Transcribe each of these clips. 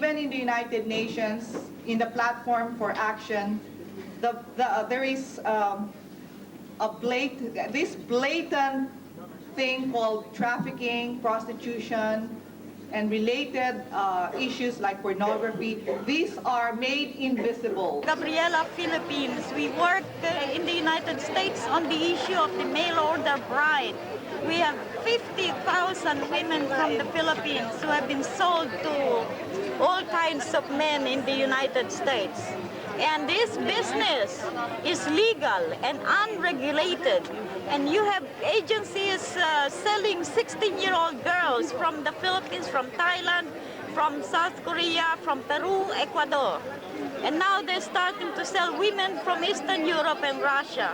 even in the United Nations, in the platform for action, there is this blatant thing called trafficking, prostitution, and related issues like pornography. These are made invisible. Gabriela, Philippines. We work in the United States on the issue of the mail order bride. We have 50,000 women from the Philippines who have been sold to all kinds of men in the United States. And this business is legal and unregulated. And you have agencies selling 16-year-old girls from the Philippines, from Thailand, from South Korea, from Peru, Ecuador. And now they're starting to sell women from Eastern Europe and Russia.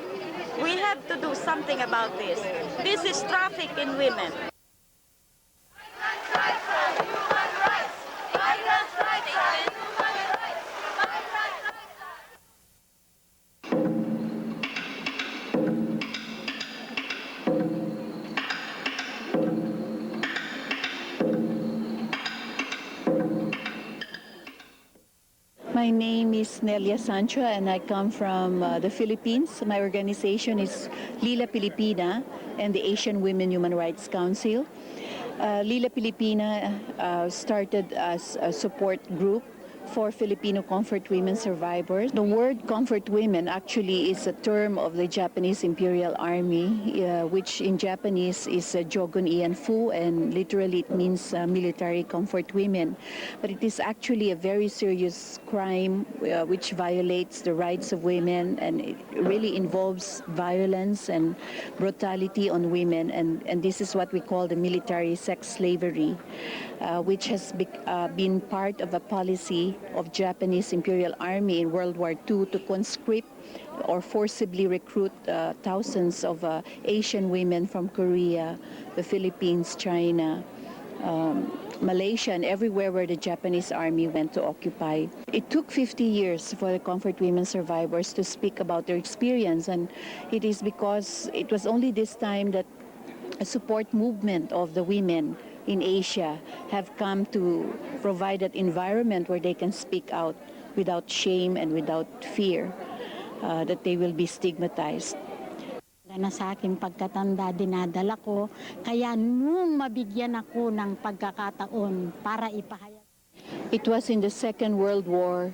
We have to do something about this. This is trafficking in women. My name is Nelia Sancho and I come from the Philippines. My organization is Lili Filipina and the Asian Women Human Rights Council. Lili Filipina started as a support group for Filipino comfort women survivors. The word comfort women actually is a term of the Japanese Imperial Army, which in Japanese is Jogun Ian Fu, and literally it means military comfort women. But it is actually a very serious crime which violates the rights of women, and it really involves violence and brutality on women, and this is what we call the military sex slavery, which has been part of a policy of Japanese Imperial Army in World War II to conscript or forcibly recruit thousands of Asian women from Korea, the Philippines, China, Malaysia, and everywhere where the Japanese Army went to occupy. It took 50 years for the comfort women survivors to speak about their experience, and it is because it was only this time that a support movement of the women in Asia have come to provide that environment where they can speak out without shame and without fear that they will be stigmatized. Na sa aking pagkatanda, dinadala ko, kaya nung mabigyan ako ng pagkakataon para ipahayag. It was in the Second World War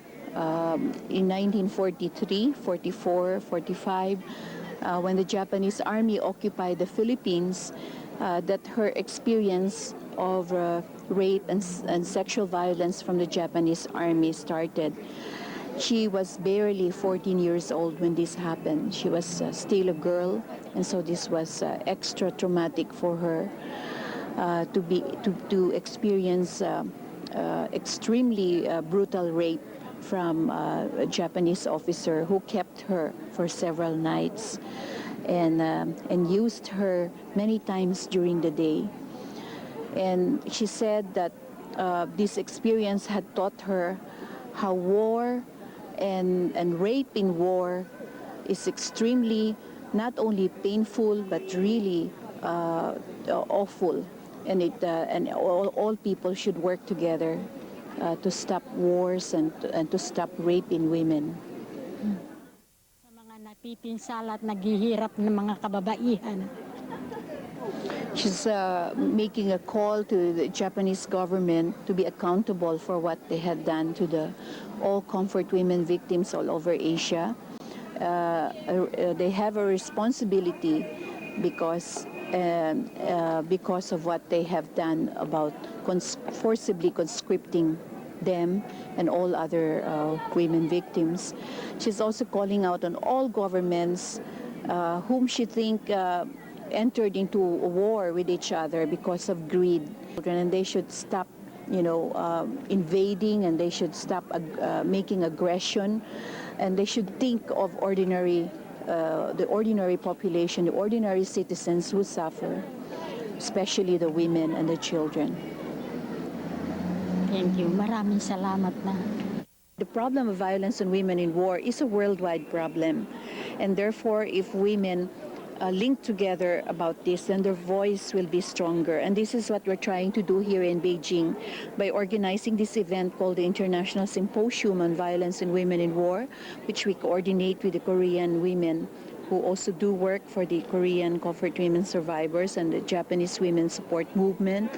in 1943, 44, 45, when the Japanese Army occupied the Philippines, that her experience of rape and sexual violence from the Japanese Army started. She was barely 14 years old when this happened. She was still a girl, and so this was extra traumatic for her to experience extremely brutal rape from a Japanese officer who kept her for several nights and used her many times during the day. And she said that this experience had taught her how war and rape in war is extremely not only painful but really awful, and all people should work together to stop wars and to stop rape in women. Sa mga napipinsala at naghihirap ng mga kababaihan. She's making a call to the Japanese government to be accountable for what they had done to all comfort women victims all over Asia. They have a responsibility because of what they have done about forcibly conscripting them and all other women victims. She's also calling out on all governments whom she thinks entered into a war with each other because of greed, and they should stop, invading, and they should stop making aggression, and they should think of the ordinary population, the ordinary citizens who suffer, especially the women and the children. Thank you. Maraming salamat na. The problem of violence on women in war is a worldwide problem, and therefore if women linked together about this, then their voice will be stronger. And this is what we're trying to do here in Beijing by organizing this event called the International Symposium on Violence in Women in War, which we coordinate with the Korean women who also do work for the Korean Comfort Women Survivors and the Japanese Women Support Movement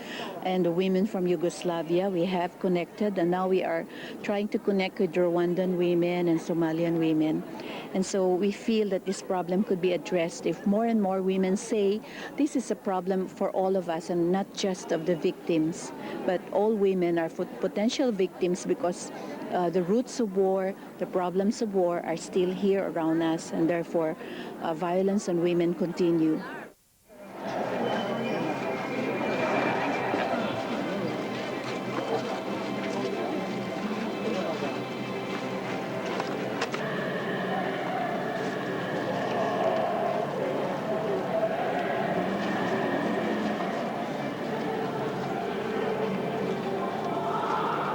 and the women from Yugoslavia. We have connected, and now we are trying to connect with Rwandan women and Somalian women. And so we feel that this problem could be addressed if more and more women say this is a problem for all of us and not just of the victims, but all women are potential victims because the roots of war, the problems of war are still here around us, and therefore violence on women continue.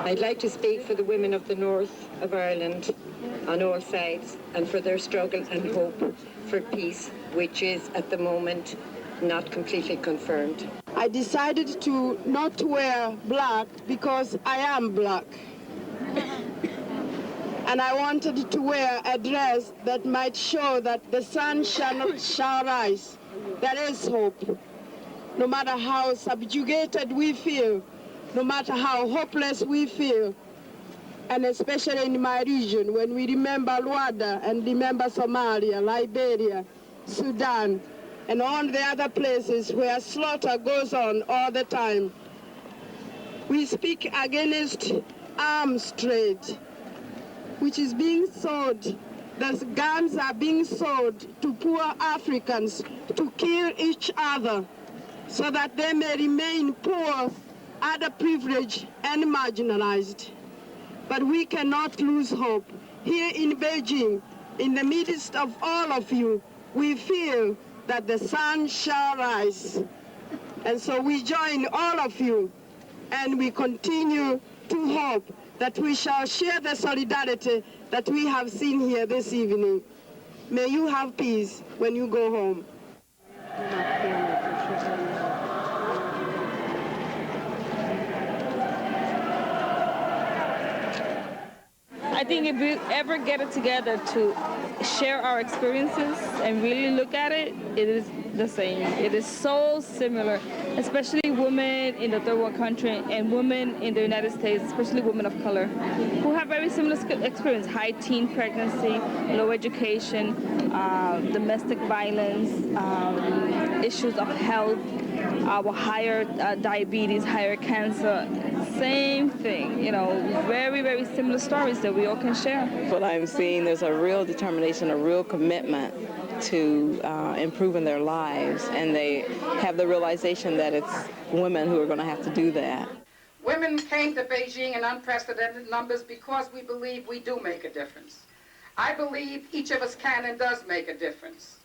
I'd like to speak for the women of the north of Ireland on all sides and for their struggle and hope for peace, which is at the moment not completely confirmed. I decided to not wear black because I am black. And I wanted to wear a dress that might show that the sun shall rise. There is hope. No matter how subjugated we feel, no matter how hopeless we feel, and especially in my region, when we remember Rwanda and remember Somalia, Liberia, Sudan, and all the other places where slaughter goes on all the time, we speak against arms trade, which is being sold. The guns are being sold to poor Africans to kill each other so that they may remain poor, underprivileged, and marginalized. But we cannot lose hope. Here in Beijing, in the midst of all of you, we feel that the sun shall rise. And so we join all of you, and we continue to hope that we shall share the solidarity that we have seen here this evening. May you have peace when you go home. I think if we ever get it together to share our experiences and really look at it, it is the same. It is so similar, especially women in the third world country and women in the United States, especially women of color, who have very similar experience: high teen pregnancy, low education, domestic violence, issues of health, higher diabetes, higher cancer. Same thing, very, very similar stories that we all can share. What I'm seeing, there's a real determination, a real commitment to improving their lives, and they have the realization that it's women who are going to have to do that. Women came to Beijing in unprecedented numbers because we believe we do make a difference. I believe each of us can and does make a difference.